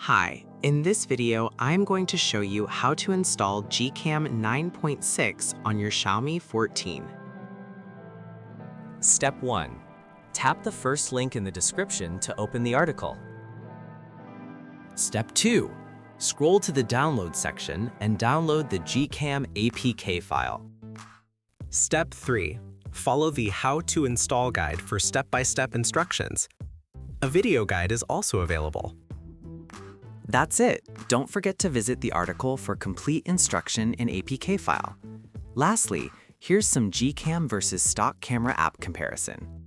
Hi, in this video, I'm going to show you how to install GCam 9.6 on your Xiaomi 14. Step 1. Tap the first link in the description to open the article. Step 2. Scroll to the download section and download the GCam APK file. Step 3. Follow the How to Install guide for step-by-step instructions. A video guide is also available. That's it. Don't forget to visit the article for complete instruction in APK file. Lastly, here's some GCam versus stock camera app comparison.